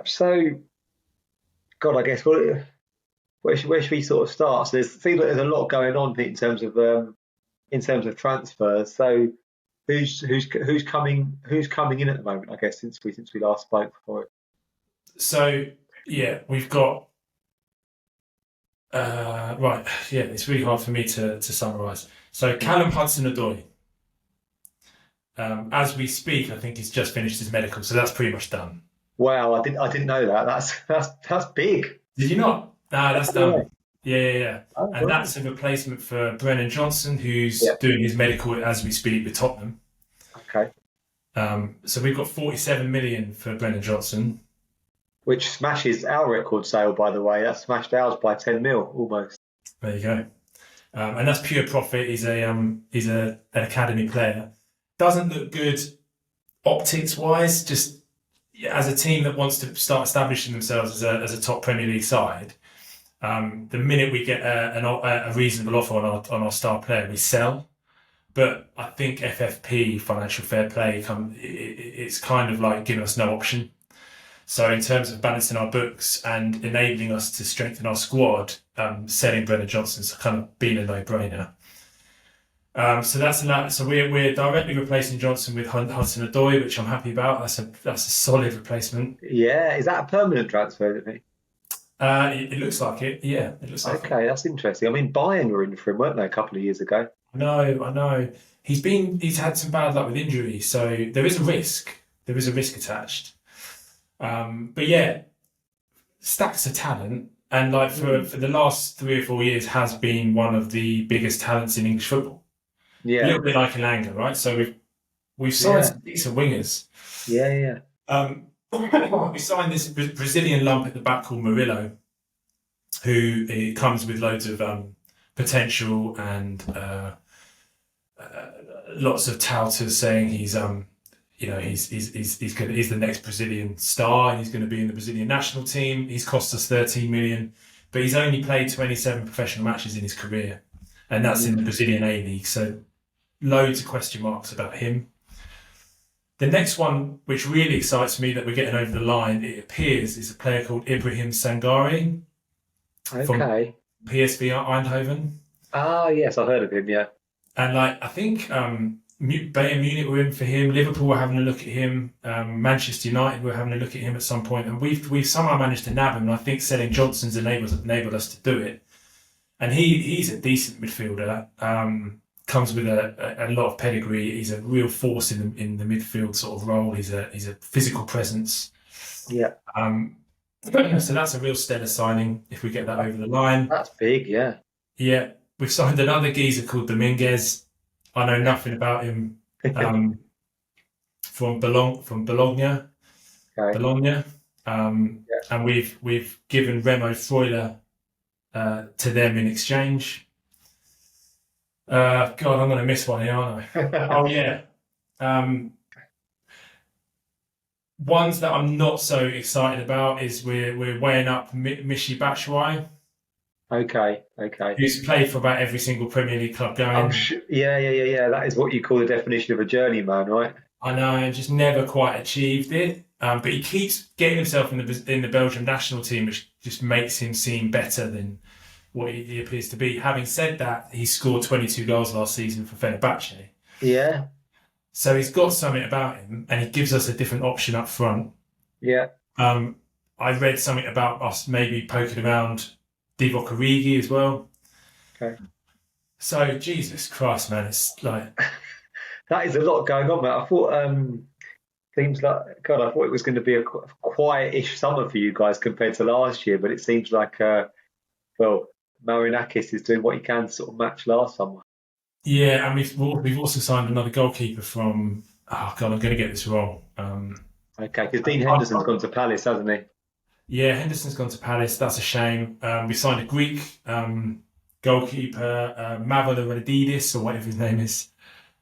So God, I guess where should we sort of start? So seems like there's a lot going on in terms of transfers. So who's coming in at the moment? I guess since we last spoke before. So yeah, we've got right. Yeah, it's really hard for me to summarise. So Callum Hudson-Odoi, as we speak, I think he's just finished his medical, so that's pretty much done. Wow, I didn't know that. That's big. Did you not? No, that's Yeah. done. Yeah. Oh, And right. that's a replacement for Brennan Johnson, who's Yeah. doing his medical as we speak with Tottenham. Okay. So we've got 47 million for Brennan Johnson. Which smashes our record sale, by the way. That smashed ours by 10 mil almost. There you go. And that's pure profit. He's an academy player. Doesn't look good optics wise. Just as a team that wants to start establishing themselves as a top Premier League side. The minute we get a reasonable offer on our star player, we sell. But I think FFP, financial fair play, it's kind of like giving us no option. So in terms of balancing our books and enabling us to strengthen our squad, selling Brennan Johnson's kind of been a no-brainer. So that's that. So we're directly replacing Johnson with Hudson-Odoi, which I'm happy about. That's a solid replacement. Yeah. Is that a permanent transfer, isn't it? It looks like it. Yeah, it looks like it. Okay, that's interesting. I mean, Bayern were in for him, weren't they, a couple of years ago? I know. He's had some bad luck with injuries, so there is a risk. There is a risk attached. But yeah, stacks of talent, and like Mm. for the last 3 or 4 years, has been one of the biggest talents in English football. A Yeah. little bit like Elanga, right? So we've signed Yeah. some decent wingers. Yeah. Yeah. We signed this Brazilian lump at the back called Murillo, who comes with loads of potential and lots of touters saying he's the next Brazilian star. He's going to be in the Brazilian national team. He's cost us 13 million, but he's only played 27 professional matches in his career, and that's in the Mm. Brazilian A League. So loads of question marks about him. The next one, which really excites me that we're getting over the line, it appears, is a player called Ibrahim Sangare from Okay. PSV Eindhoven. Ah, yes, I heard of him. Yeah. And like I think Bayern Munich were in for him, Liverpool were having a look at him, Manchester United were having a look at him at some point, and we've somehow managed to nab him. And I think selling Johnson's enabled us to do it. And he's a decent midfielder. Comes with a lot of pedigree. He's a real force in the midfield sort of role. He's a physical presence. Yeah. So that's a real stellar signing if we get that over the line. That's big. Yeah. Yeah, we've signed another geezer called Dominguez. I know nothing about him. Um, from Bologna, Okay. Bologna, and we've given Remo Freuler to them in exchange. God, I'm going to miss one here, aren't I? Yeah. Oh yeah. Um, Ones that I'm not so excited about is we're weighing up Mishi Batshuayi, Okay. Okay. who's played for about every single Premier League club I'm going. sure. Yeah. Yeah. Yeah. Yeah. That is what you call the definition of a journeyman, right? I know, and just never quite achieved it. But he keeps getting himself in the Belgium national team, which just makes him seem better than what he appears to be. Having said that, he scored 22 goals last season for Fenerbahce. Yeah. So he's got something about him, and he gives us a different option up front. Yeah. Um, I read something about us maybe poking around Divock Origi as well. Okay. So Jesus Christ, man, it's like That is a lot going on, mate. I thought seems like God. I thought it was going to be a quiet-ish summer for you guys compared to last year, but it seems like well, Marinakis is doing what he can to sort of match last summer. yeah, and we've also signed another goalkeeper from. Oh God, I'm going to get this wrong. Okay, because Dean Henderson's gone to Palace, hasn't he? Yeah, Henderson's gone to Palace. That's a shame. We signed a Greek goalkeeper, Mavroparadidis or whatever his name is.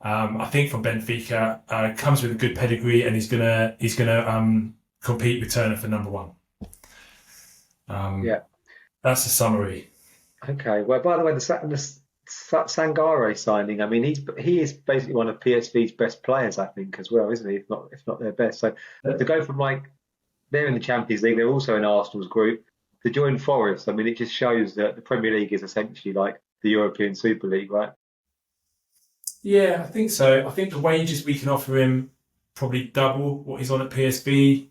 I think from Benfica. Comes with a good pedigree, and he's gonna compete with Turner for number one. Um, Yeah. that's a summary. Okay. Well, by the way, Sangare signing. I mean, he is basically one of PSV's best players, I think, as well, isn't he? If not their best. So to go from like they're in the Champions League. They're also in Arsenal's group. To join Forest, I mean, it just shows that the Premier League is essentially like the European Super League, right? Yeah, I think so. I think the wages we can offer him probably double what he's on at PSV.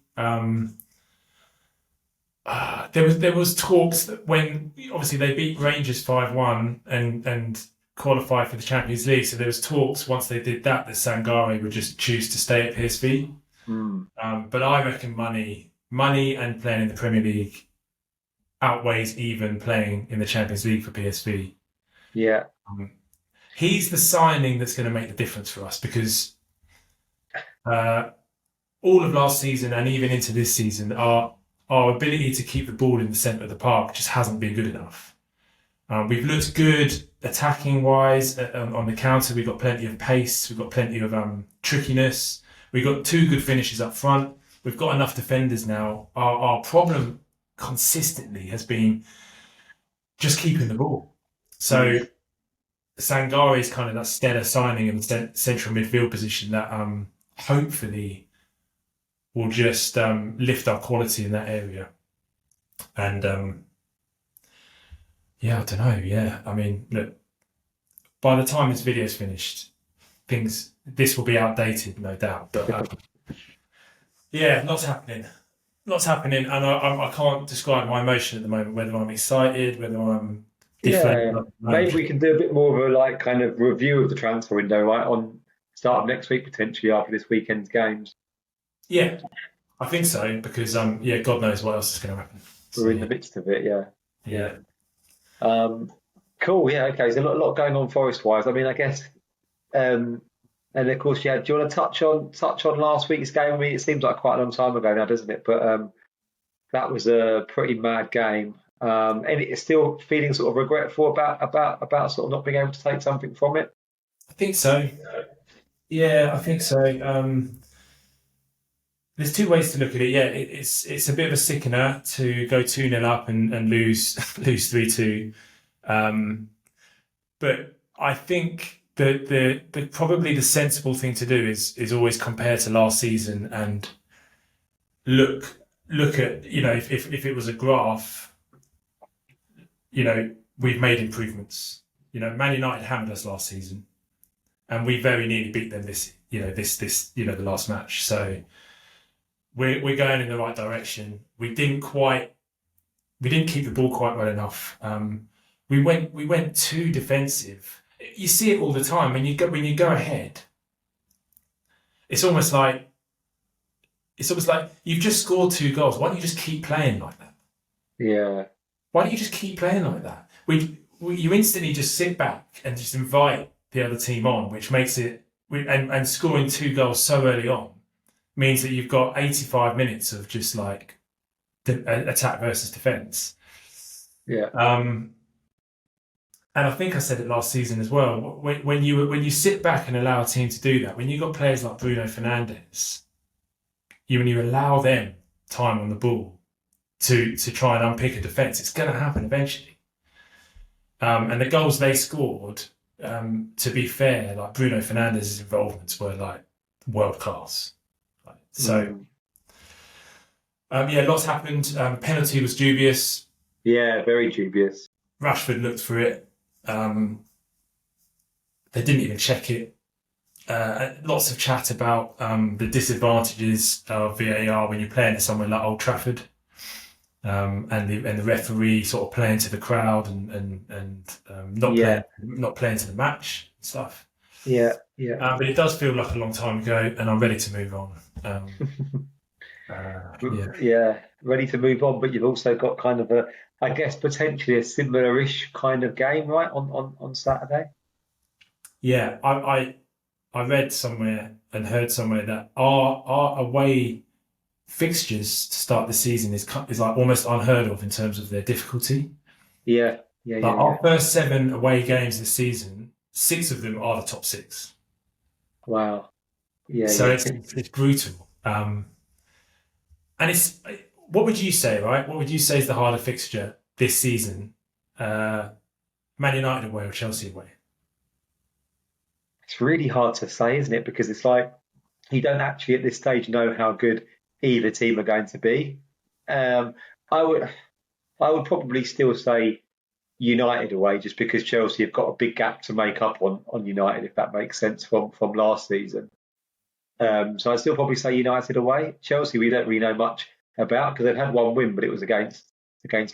There was talks that when obviously they beat Rangers 5-1 and qualified for the Champions League, so there was talks once they did that Sangare would just choose to stay at PSV. Mm. But I reckon money and playing in the Premier League outweighs even playing in the Champions League for PSV. Yeah. He's the signing that's going to make the difference for us because all of last season and even into this season, our ability to keep the ball in the centre of the park just hasn't been good enough. We've looked good attacking wise on the counter. We've got plenty of pace. We've got plenty of trickiness. We've got 2 good finishes up front. We've got enough defenders now. Our problem consistently has been just keeping the ball. So Sangare is kind of that stellar signing in the central midfield position that hopefully will just lift our quality in that area. And yeah, I don't know. Yeah, I mean, look, by the time this video's finished, this will be outdated, no doubt. But yeah, lots happening, and I can't describe my emotion at the moment. Whether I'm excited, whether I'm deflated. Yeah. Maybe we can do a bit more of a like kind of review of the transfer window, right? On start of next week, potentially after this weekend's games. Yeah, I think so because yeah, God knows what else is going to happen. We're in the midst of it, yeah. Yeah. Cool. Yeah. Okay. So a lot going on Forest-wise. I mean, I guess, and of course, yeah. Do you want to touch on last week's game? I mean, it seems like quite a long time ago now, doesn't it? But that was a pretty mad game. And it's still feeling sort of regretful about sort of not being able to take something from it. I think so. Yeah, I think so. There's 2 ways to look at it. Yeah, it's a bit of a sickener to go 2-0 up and lose 3-2. But I think that the probably the sensible thing to do is always compare to last season and look at, if it was a graph, we've made improvements. Man United hammered us last season and we very nearly beat them this the last match. So we're going in the right direction. We didn't keep the ball quite well enough. We went too defensive. You see it all the time when you go ahead. It's almost like you've just scored 2 goals. Why don't you just keep playing like that? Yeah. Why don't you just keep playing like that? You instantly just sit back and just invite the other team on, which makes it and scoring 2 goals so early on means that you've got 85 minutes of just like attack versus defense. Yeah. And I think I said it last season as well. When you sit back and allow a team to do that, when you've got players like Bruno Fernandes, when you allow them time on the ball to try and unpick a defence, it's going to happen eventually. And the goals they scored, to be fair, like Bruno Fernandes' involvements were like world class. So, yeah, lots happened. Penalty was dubious. Yeah, very dubious. Rashford looked for it. They didn't even check it. Lots of chat about the disadvantages of VAR when you're playing at somewhere like Old Trafford, and the referee sort of playing to the crowd and not playing to the match and stuff. Yeah. But it does feel like a long time ago, and I'm ready to move on. Yeah, ready to move on, but you've also got kind of I guess potentially a similar-ish kind of game, right, on Saturday. Yeah, I read somewhere and heard somewhere that our away fixtures to start the season is like almost unheard of in terms of their difficulty. Yeah. Our first 7 away games this season, 6 of them are the top 6. Wow. Yeah. So it's brutal. And what would you say, right? What would you say is the harder fixture this season? Man United away or Chelsea away? It's really hard to say, isn't it? Because it's like you don't actually at this stage know how good either team are going to be. Um, I would I would probably still say United away, just because Chelsea have got a big gap to make up on United, if that makes sense from last season. So I'd still probably say United away. Chelsea, we don't really know much about because they've had one win, but it was against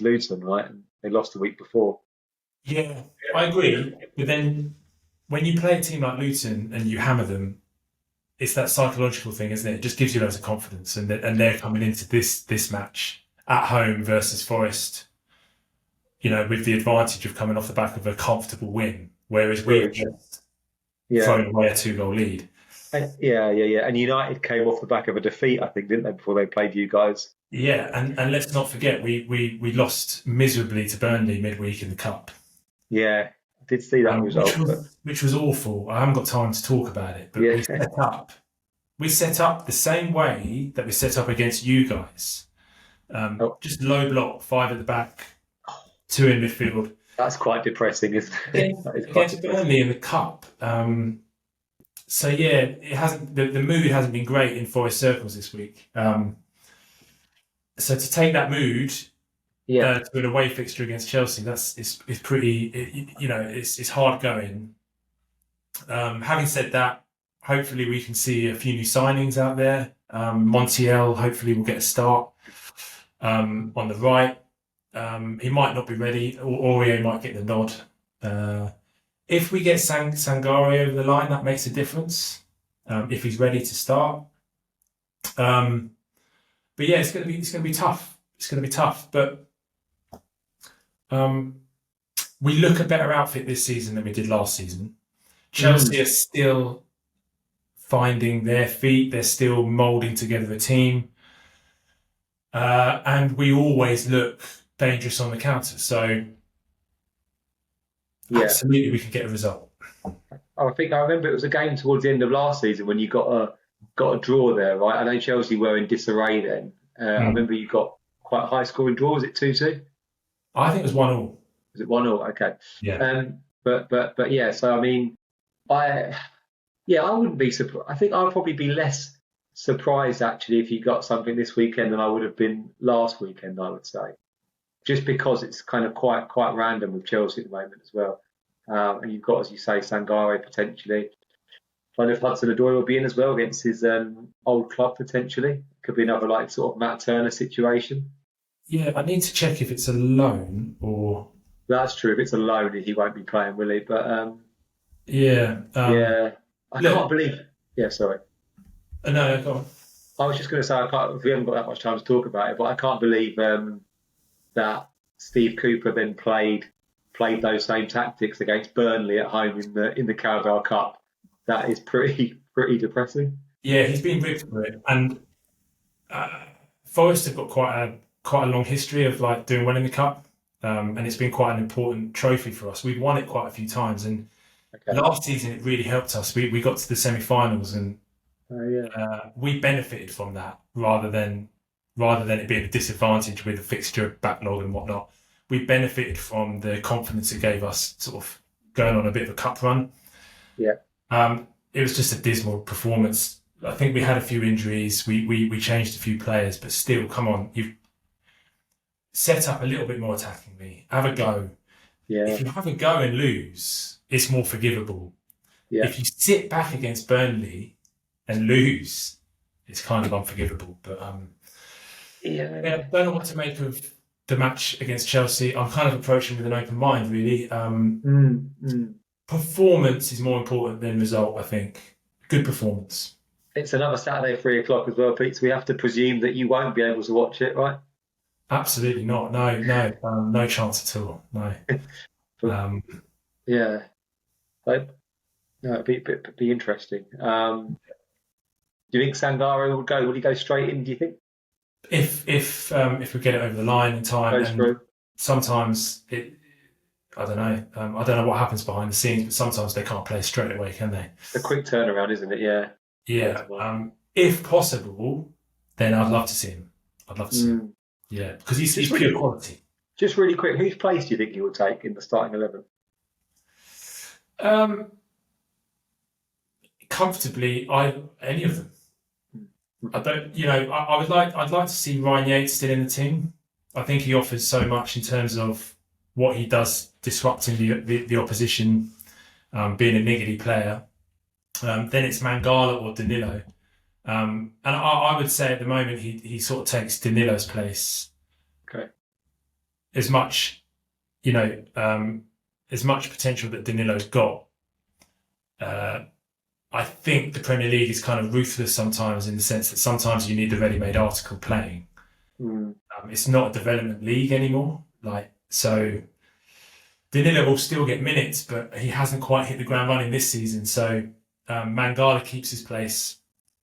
Luton, right? And they lost the week before. Yeah, I agree. But then when you play a team like Luton and you hammer them, it's that psychological thing, isn't it? It just gives you loads of confidence, and they're coming into this match at home versus Forest, with the advantage of coming off the back of a comfortable win, whereas we've just Yeah, thrown away a 2-goal lead. yeah. And United came off the back of a defeat, I think, didn't they, before they played you guys? Yeah, and let's not forget we lost miserably to Burnley midweek in the cup. Yeah, I did see that result, which was awful. I haven't got time to talk about it, but yeah. we set up the same way that we set up against you guys. Just low block, 5 at the back, 2 in midfield. That's quite depressing, isn't it? Against Burnley in the cup. So yeah, it hasn't. The mood hasn't been great in Forest circles this week. So to take that mood to an away fixture against Chelsea, it's pretty. It's hard going. Having said that, hopefully we can see a few new signings out there. Montiel hopefully will get a start on the right. He might not be ready, or Aurier might get the nod. If we get Sangare over the line, that makes a difference. If he's ready to start. But yeah, it's going to be tough. It's going to be tough. But we look a better outfit this season than we did last season. Chelsea are still finding their feet. They're still moulding together a team. And we always look dangerous on the counter. So absolutely we can get a result. I remember it was a game towards the end of last season when you got a draw there, right? I know Chelsea were in disarray then. I remember you got quite a high scoring draw. Was it 2-2? I think it was 1-1. Was it 1-1? Okay. Yeah. But yeah. So I mean, I wouldn't be surprised. I think I'd probably be less surprised actually if you got something this weekend than I would have been last weekend. I would say, just because it's kind of quite random with Chelsea at the moment as well. And you've got, as you say, Sangare potentially. I don't know if Hudson-Odoi will be in as well against his old club potentially. Could be another sort of Matt Turner situation. Yeah, I need to check if it's a loan or. That's true. If it's a loan, he won't be playing, will he? But I can't believe. Yeah, sorry. No, go on. I was just going to say we haven't got that much time to talk about it, but I can't believe that Steve Cooper then played those same tactics against Burnley at home in the Carabao Cup. That is pretty depressing. Yeah, he's been ripped for it, and Forest have got quite a long history of doing well in the cup, and it's been quite an important trophy for us. We've won it quite a few times, and last season it really helped us. We got to the semi-finals, and we benefited from that rather than it being a disadvantage with a fixture backlog and whatnot. We benefited from the confidence it gave us, sort of going on a bit of a cup run. Yeah. It was just a dismal performance. I think we had a few injuries. We changed a few players, but still, come on, you've set up a little bit more attackingly. Have a go. Yeah. If you have a go and lose, it's more forgivable. Yeah. If you sit back against Burnley and lose, it's kind of unforgivable. But don't know what to make of the match against Chelsea. I'm kind of approaching with an open mind, really. Performance is more important than result, I think. Good performance. It's another Saturday at 3:00 as well, Pete, so we have to presume that you won't be able to watch it, right? Absolutely not. No chance at all. No. Yeah. It'd be interesting. Do you think Sangare would go? Would he go straight in, do you think? If we get it over the line in time, and sometimes I don't know. I don't know what happens behind the scenes, but sometimes they can't play straight away, can they? It's a quick turnaround, isn't it? Yeah. Yeah. If possible, then I'd love to see him. Him. Yeah, because he's pure quality. Just really quick, whose place do you think he would take in the starting 11? Comfortably, any of them. I don't, I'd like to see Ryan Yates still in the team. I think he offers so much in terms of what he does disrupting the opposition, being a niggly player. Then it's Mangala or Danilo. And I would say at the moment he sort of takes Danilo's place. Okay. As much, as much potential that Danilo's got. I think the Premier League is kind of ruthless sometimes in the sense that sometimes you need the ready-made article playing. It's not a development league anymore. So Danilo will still get minutes, but he hasn't quite hit the ground running this season. So Mangala keeps his place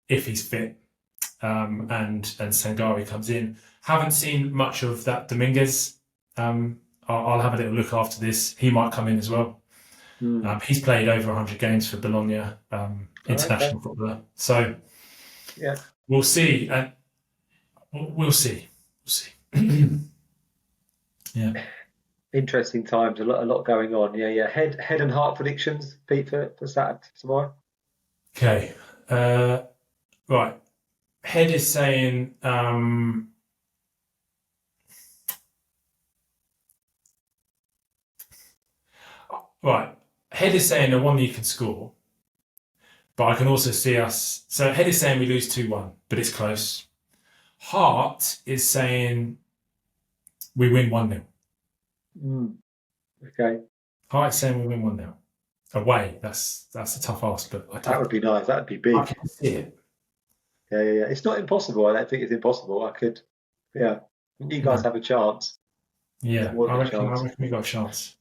if he's fit, and Sangari comes in. Haven't seen much of that Dominguez. I'll have a little look after this. He might come in as well. He's played over 100 games for Bologna, international footballer. So yeah, we'll see. We'll see. Yeah. Interesting times. A lot going on. Yeah. Head and heart predictions, Pete, for Saturday tomorrow. Okay. Right. Head is saying right. Head is saying the one that you can score, but I can also see us. So Head is saying we lose 2-1, but it's close. Heart is saying we win 1-0. Okay. Heart is saying we win 1-0 away. That's a tough ask, but that would be nice. That would be big. I can see it. Yeah. It's not impossible. I don't think it's impossible. I could. Yeah. You guys have a chance. Yeah, I reckon we got a chance.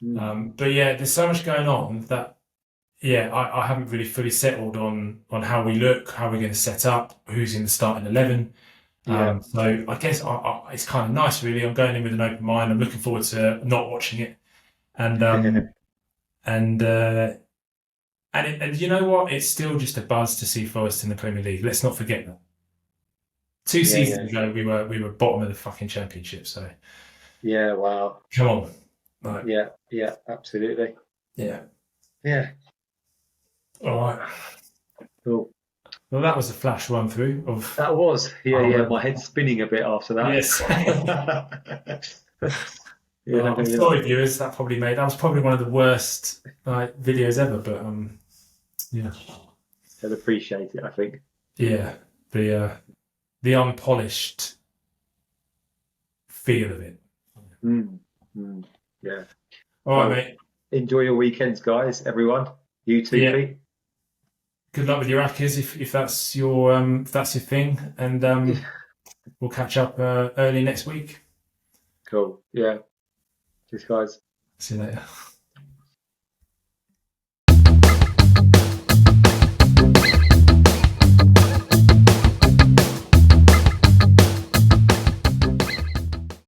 But yeah, there's so much going on that I haven't really fully settled on how we look, how we're going to set up, who's in the starting 11. So I guess it's kind of nice, really. I'm going in with an open mind. I'm looking forward to not watching it, and and you know what? It's still just a buzz to see Forest in the Premier League. Let's not forget that. 2 seasons ago, we were bottom of the fucking Championship. So yeah, wow. Come on. Right. Yeah, absolutely. Yeah. All right. Cool. Well, that was a flash run through of. That was. Yeah. My head's spinning a bit after that. Yes. I'm sorry, viewers. That was probably one of the worst videos ever. But yeah. They'll appreciate it, I think. Yeah. The unpolished feel of it. Yeah. All right, mate. Enjoy your weekends, guys. Everyone. You too, Pete. Good luck with your Akers if that's your thing, and we'll catch up early next week. Cool. Yeah. Cheers, guys. See you later.